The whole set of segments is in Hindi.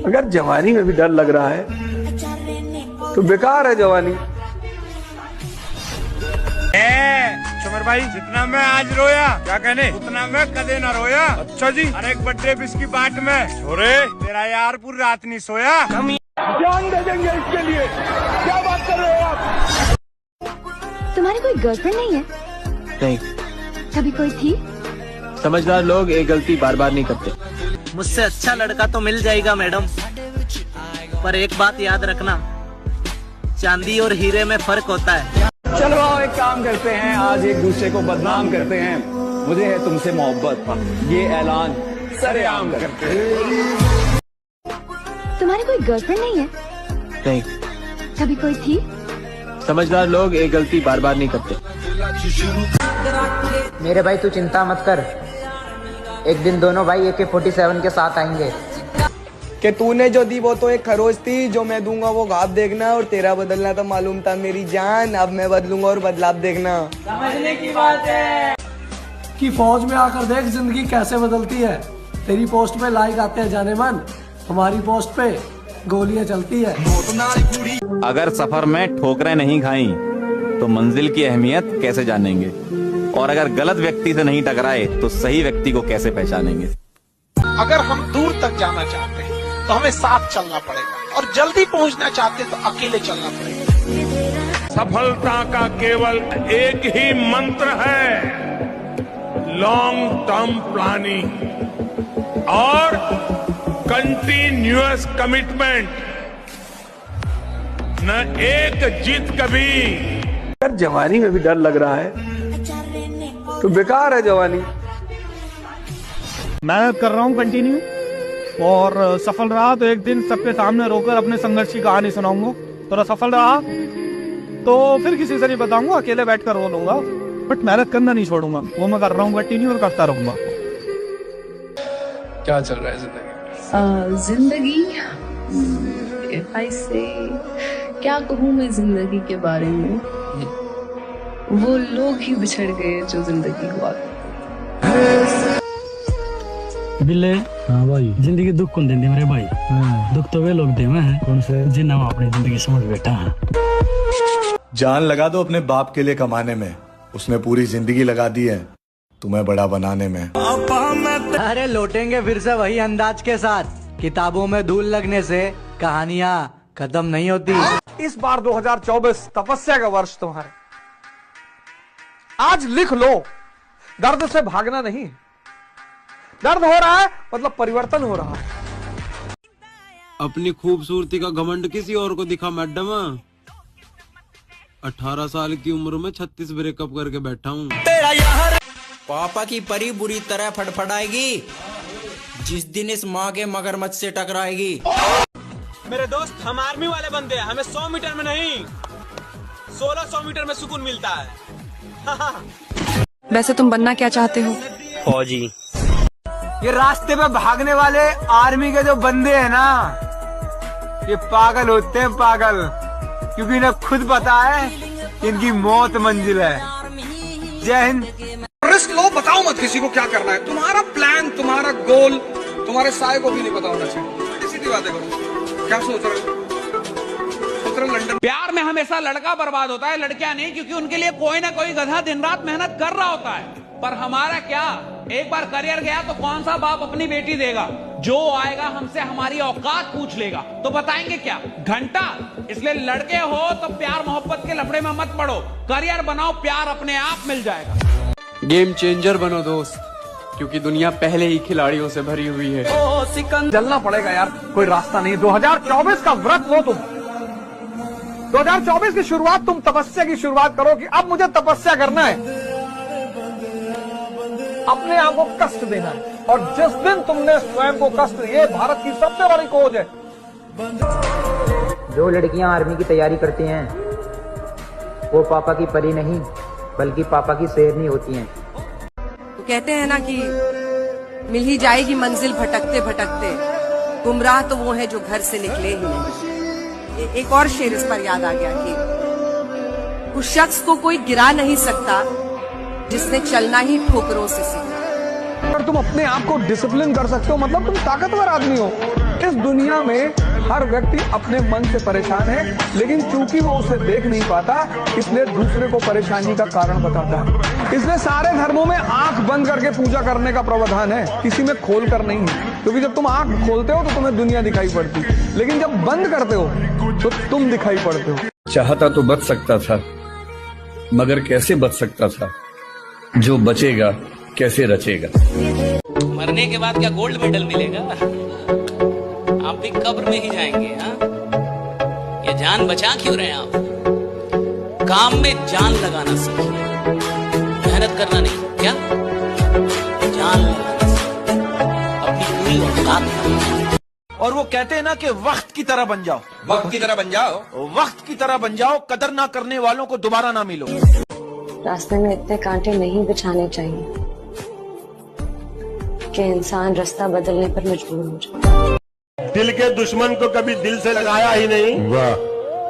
अगर जवानी में भी डर लग रहा है तो बेकार है जवानी। चमर भाई, जितना मैं आज रोया क्या कहने उतना मैं कदे ना रोया। अच्छा जी, हर एक बर्थडे बिस्की बाट में छोरे तेरा यार पूरी रात नहीं सोया। जान दे देंगे इसके लिए, क्या बात कर रहे हो आप? तुम्हारी कोई गर्लफ्रेंड नहीं है? नहीं। कभी कोई थी? समझदार लोग एक गलती बार बार नहीं करते। मुझसे अच्छा लड़का तो मिल जाएगा मैडम, पर एक बात याद रखना, चांदी और हीरे में फर्क होता है। चलो आओ एक काम करते हैं, आज एक दूसरे को बदनाम करते हैं। मुझे है तुमसे मोहब्बत, ये ऐलान सरेआम करते हैं। तुम्हारी कोई गर्लफ्रेंड नहीं है? नहीं। कभी कोई थी? समझदार लोग एक गलती बार बार नहीं करते। मेरे भाई तू चिंता मत कर, एक दिन दोनों भाई AK-47 के साथ आएंगे। कि तूने जो दी वो तो एक खरोच थी, जो मैं दूंगा वो घात देखना, और तेरा बदलना तो मालूम था मेरी जान, अब मैं बदलूंगा और बदलाव देखना। समझने की बात है कि फौज में आकर देख जिंदगी कैसे बदलती है। तेरी पोस्ट पे लाइक आते हैं जाने मन, हमारी पोस्ट पे गोलियां चलती है। अगर सफर में ठोकरें नहीं खाई तो मंजिल की अहमियत कैसे जानेंगे, और अगर गलत व्यक्ति से नहीं टकराए तो सही व्यक्ति को कैसे पहचानेंगे। अगर हम दूर तक जाना चाहते हैं तो हमें साथ चलना पड़ेगा, और जल्दी पहुंचना चाहते हैं तो अकेले चलना पड़ेगा। सफलता का केवल एक ही मंत्र है, लॉन्ग टर्म प्लानिंग और कंटिन्यूअस कमिटमेंट। न एक जीत कभी। अगर जवानी में भी डर लग रहा है तो बेकार है जवानी। मैं कर रहा हूँ कंटिन्यू, और सफल रहा तो एक दिन सबके सामने रोकर अपने संघर्ष की कहानी सुनाऊंगा। थोड़ा सफल रहा तो फिर किसी से नहीं बताऊंगा, अकेले बैठकर रो लूंगा, बट मेहनत करना नहीं छोड़ूंगा। वो मैं कर रहा हूँ कंटिन्यू और करता रहूंगा। क्या चल रहा है जिंदगी ऐसे क्या कहूँ मैं जिंदगी के बारे में, वो लोग ही बिछड़ गए जो जिंदगी हुआ। बिल्ले हाँ भाई, जिंदगी दुख कौन देंगे मेरे भाई? दुख तो वे लोग देवे हैं कौन से जिन्हें हम अपनी जिंदगी समझ बैठा है। जान लगा दो अपने बाप के लिए कमाने में, उसने पूरी जिंदगी लगा दी है तुम्हें बड़ा बनाने में। अरे लौटेंगे फिर से वही अंदाज के साथ, किताबों में धूल लगने से कहानियाँ खत्म नहीं होती। इस बार 2024 तपस्या का वर्ष तुम्हारे। आज लिख लो, दर्द से भागना नहीं, दर्द हो रहा है मतलब परिवर्तन हो रहा है। अपनी खूबसूरती का घमंड किसी और को दिखा मैडम। 18 साल की उम्र में 36 ब्रेकअप करके बैठा हूँ। पापा की परी बुरी तरह फड़फड़ाएगी जिस दिन इस माँ के मगरमच्छ से टकराएगी। मेरे दोस्त, हम आर्मी वाले बंदे हैं, हमें 100 मीटर में नहीं 1600 मीटर में सुकून मिलता है। वैसे तुम बनना क्या चाहते हो? फौजी। ये रास्ते पे भागने वाले आर्मी के जो बंदे हैं ना, ये पागल होते हैं, पागल, क्योंकि इन्हें खुद पता है इनकी मौत मंजिल है। जय हिंद। रिस्क लो, बताओ मत किसी को क्या करना है। तुम्हारा प्लान, तुम्हारा गोल तुम्हारे साय को भी नहीं पता होना चाहिए। सीधी बातें करो, क्या सोच रहे हो? लंदन। प्यार में हमेशा लड़का बर्बाद होता है, लड़कियां नहीं, क्योंकि उनके लिए कोई ना कोई गधा दिन रात मेहनत कर रहा होता है। पर हमारा क्या, एक बार करियर गया तो कौन सा बाप अपनी बेटी देगा? जो आएगा हमसे हमारी औकात पूछ लेगा तो बताएंगे क्या? घंटा। इसलिए लड़के हो तो प्यार मोहब्बत के लफड़े में मत पड़ो, करियर बनाओ, प्यार अपने आप मिल जाएगा। गेम चेंजर बनो दोस्त, क्योंकि दुनिया पहले ही खिलाड़ियों से भरी हुई है। चलना पड़ेगा यार, कोई रास्ता नहीं। 2024 का व्रत लो तुम। 2024 की शुरुआत तुम तपस्या की शुरुआत करो कि अब मुझे तपस्या करना है, अपने आप को कष्ट देना है। और जिस दिन तुमने स्वयं को कष्ट, ये भारत की सबसे बड़ी खोज है। जो लड़कियां आर्मी की तैयारी करती हैं वो पापा की परी नहीं बल्कि पापा की शेरनी होती हैं। तो कहते हैं ना कि मिल ही जाएगी मंजिल भटकते भटकते, गुमराह तो वो है जो घर से निकले ही नहीं। एक और शेर इस पर याद आ गया कि उस शख्स को कोई गिरा नहीं सकता जिसने चलना ही ठोकरों से सीखा। अगर तुम अपने आप को डिसिप्लिन कर सकते हो मतलब तुम ताकतवर आदमी हो। इस दुनिया में हर व्यक्ति अपने मन से परेशान है, लेकिन चूंकि वो उसे देख नहीं पाता इसलिए दूसरे को परेशानी का कारण बताता है। इसलिए सारे धर्मों में आंख बंद करके पूजा करने का प्रावधान है, किसी में खोल कर नहीं है। क्योंकि जब तुम आंख खोलते हो तो तुम्हें दुनिया दिखाई पड़ती, लेकिन जब बंद करते हो तो तुम दिखाई पड़ते हो। चाहता तो बच सकता था, मगर कैसे बच सकता था? जो बचेगा कैसे रचेगा? मरने के बाद क्या गोल्ड मेडल मिलेगा? आप भी कब्र में ही जाएंगे। हाँ, ये जान बचा क्यों रहे हैं आप? काम में जान लगाना सीखिए, मेहनत करना नहीं। क्या जान लगाना सीखिए, अपनी पूरी औकात। और वो कहते हैं ना कि वक्त की तरह बन जाओ, वक्त की तरह बन जाओ, वक्त की तरह बन जाओ, कदर ना करने वालों को दोबारा ना मिलो। रास्ते में इतने कांटे नहीं बिछाने चाहिए कि इंसान रास्ता बदलने पर मजबूर हो जाए। दिल के दुश्मन को कभी दिल से लगाया ही नहीं,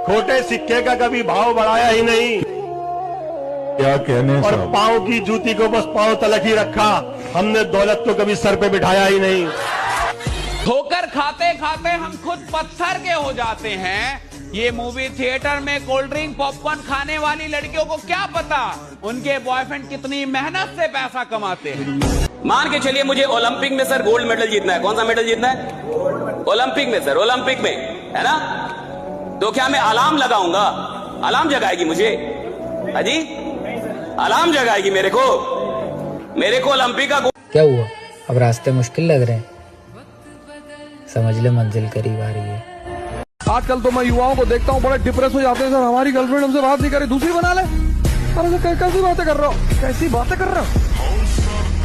खोटे सिक्के का कभी भाव बढ़ाया ही नहीं, क्या कहने और पाँव की जूती को बस पाँव तलक ही रखा। हमने दौलत को कभी सर पे बिठाया ही नहीं। ठोकर खाते खाते हम खुद पत्थर के हो जाते हैं। ये मूवी थिएटर में कोल्ड ड्रिंक पॉपकॉर्न खाने वाली लड़कियों को क्या पता उनके बॉयफ्रेंड कितनी मेहनत से पैसा कमाते हैं। मान के चलिए मुझे ओलंपिक में सर गोल्ड मेडल जीतना है। कौन सा मेडल जीतना है? ओलंपिक में सर, ओलंपिक में, है ना? तो क्या मैं अलार्म लगाऊंगा? अलार्म जगाएगी मुझे? अजी अलार्म जगाएगी मेरे को ओलंपिक का। क्या हुआ? अब रास्ते मुश्किल लग रहे हैं? समझ ले मंजिल करीब आ रही है। आजकल तो मैं युवाओं को देखता हूँ बड़े डिप्रेस हो जाते हैं। सर हमारी गर्लफ्रेंड हमसे बात नहीं करे, दूसरी बना ले। अरे सर कैसी बातें कर रहे हो? कैसी बातें कर रहे हो?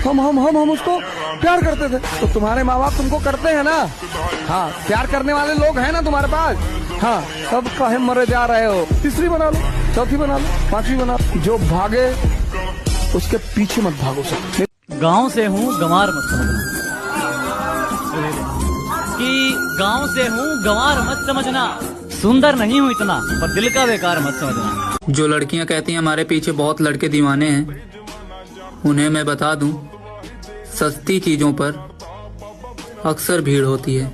हम उसको प्यार करते थे। तो तुम्हारे माँ बाप तुमको करते हैं ना? हाँ, प्यार करने वाले लोग हैं ना तुम्हारे पास? हाँ, सब काहे मरे जा रहे हो? तीसरी बना लो, चौथी बना लो, पांचवी बना लो। जो भागे उसके पीछे मत भागो। सर गांव से हूँ, गंवार मत समझना कि गांव से हूँ, गंवार मत समझना। सुंदर नहीं हूँ इतना, पर दिल का बेकार मत समझना। जो लड़कियां कहती हैं हमारे पीछे बहुत लड़के दीवाने हैं, उन्हें मैं बता दूं, सस्ती चीजों पर अक्सर भीड़ होती है।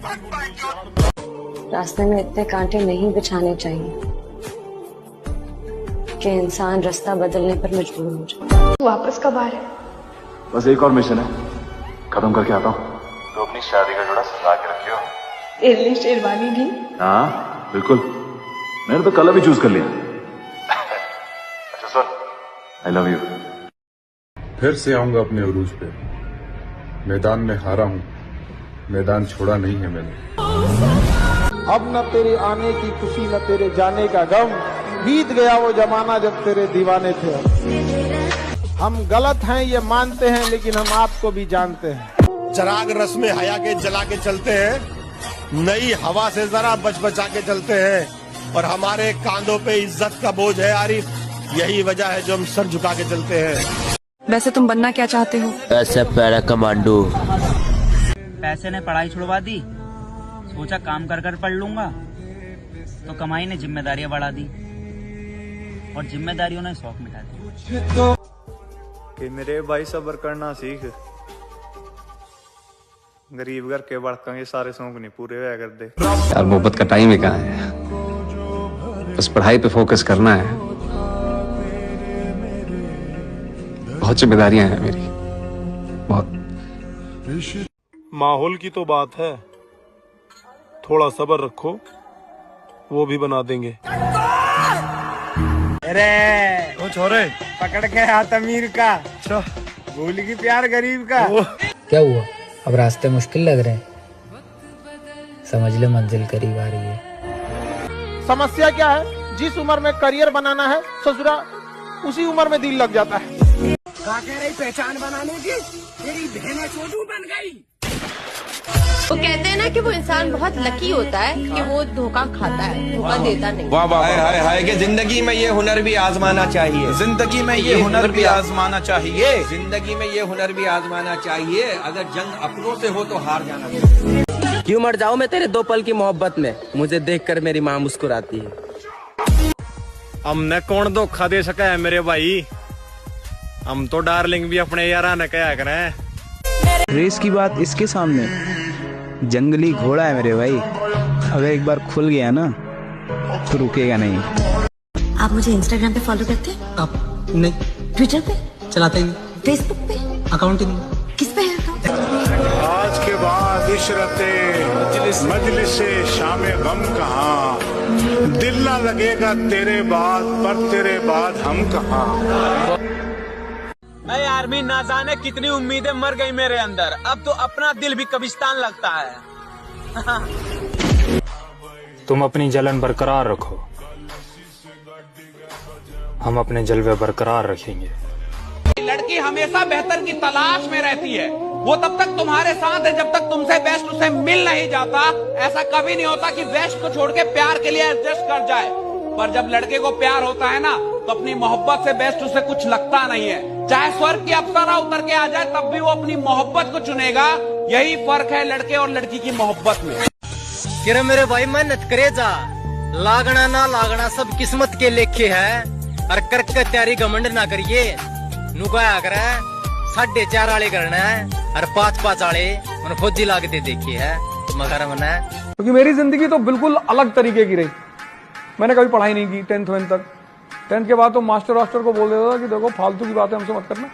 रास्ते में इतने कांटे नहीं बिछाने चाहिए कि इंसान रास्ता बदलने पर मजबूर हो जाए। वापस कब आ रहे? बस एक और मिशन है, खत्म करके आता हूँ। तो अपनी शादी का जोड़ा सजा के रखियो। एयरली शेरवानी भी? हाँ बिल्कुल, मैंने तो कलर भी चूज कर लिया। अच्छा सुन, आई लव यू। फिर से आऊंगा अपने उरूज पे। मैदान में हारा हूँ, मैदान छोड़ा नहीं है मैंने। अब न तेरे आने की खुशी न तेरे जाने का गम, बीत गया वो जमाना जब तेरे दीवाने थे। हम गलत हैं ये मानते हैं, लेकिन हम आपको भी जानते हैं। चराग रस में हया के जला के चलते हैं, नई हवा से जरा बच बचा के चलते हैं, और हमारे कांधों पे इज्जत का बोझ है आरिफ। यही वजह है जो हम सर झुका के चलते हैं। वैसे तुम बनना क्या चाहते हो? ऐसे पैरा कमांडो। पैसे ने पढ़ाई छुड़वा दी, सोचा काम कर कर पढ़ लूंगा, तो कमाई ने जिम्मेदारियां बढ़ा दी और जिम्मेदारियों ने शौक मिटा दिया। कि मेरे भाई सब्र करना सीख, गरीब घर के बड़का ये सारे शौक नहीं पूरे हुआ करते। यार मोहब्बत का टाइम ही कहाँ है, बस पढ़ाई पे फोकस करना है। बहुत जिम्मेदारियां हैं मेरी, बहुत। माहौल की तो बात है, थोड़ा सब्र रखो, वो भी बना देंगे। अरे वो छोरे पकड़ के हाथ अमीर का, भूल की प्यार गरीब का। क्या हुआ? अब रास्ते मुश्किल लग रहे हैं? समझ ले मंजिल करीब आ रही है। समस्या क्या है? जिस उम्र में करियर बनाना है ससुरा, उसी उम्र में दिल लग जाता है। क्या कह रही पहचान बनाने की? तेरी बहन छोटू बन गई। वो कहते हैं ना कि वो इंसान बहुत लकी होता है कि वो धोखा खाता है, धोखा देता नहीं। वाह वाह, हाय हाय, कि जिंदगी में ये हुनर भी आजमाना चाहिए। जिंदगी में ये हुनर भी आजमाना चाहिए। जिंदगी में ये हुनर भी आजमाना चाहिए। अगर जंग अपनों से हो तो हार जाना चाहिए। क्यों मर जाऊं मैं तेरे दो पल की मोहब्बत में, मुझे देखकर मेरी माँ मुस्कुराती है। हमने कौन धोखा दे सका है मेरे भाई, हम तो डार्लिंग भी अपने यारा ने कहा करें। रेस की बात इसके सामने जंगली घोड़ा है मेरे भाई, अगर एक बार खुल गया ना तो रुकेगा नहीं। आप मुझे इंस्टाग्राम पे फॉलो करते हैं? आप नहीं। ट्विटर पे? चलाते ही। फेसबुक पे? अकाउंट ही नहीं। किस पे है अकाउंट? आज के बाद इशरते मजलिस से शामे गम कहाँ, दिल ना लगेगा तेरे बाद, पर तेरे बाद हम कहाँ। आर्मी ना जाने कितनी उम्मीदें मर गई मेरे अंदर, अब तो अपना दिल भी कब्रिस्तान लगता है। तुम अपनी जलन बरकरार रखो, हम अपने जलवे बरकरार रखेंगे। लड़की हमेशा बेहतर की तलाश में रहती है, वो तब तक तुम्हारे साथ है जब तक तुमसे बेस्ट उसे मिल नहीं जाता। ऐसा कभी नहीं होता कि बेस्ट को छोड़ के प्यार के लिए एडजस्ट कर जाए, पर जब लड़के को प्यार होता है ना तो अपनी मोहब्बत से बेस्ट उसे कुछ लगता नहीं है। चाहे स्वर्ग की अप्सरा उतर के आ जाए तब भी वो अपनी मोहब्बत को चुनेगा। यही फर्क है लड़के और लड़की की मोहब्बत में। किरे मेरे भाई मेहनत करे जा, लागना ना लागना सब किस्मत के लेखे है, और करके तैयारी घमंड ना करिए। नुकाया करे 4.5 वाले करना है और 5-5 वाले मैंने फौजी ला के देखी है मगर मना। क्योंकि मेरी जिंदगी तो बिल्कुल अलग तरीके की रही। मैंने कभी पढ़ाई नहीं की 10th तक। 10th के बाद तो मास्टर को बोल देता था कि देखो फालतू की बातें हमसे मत करना,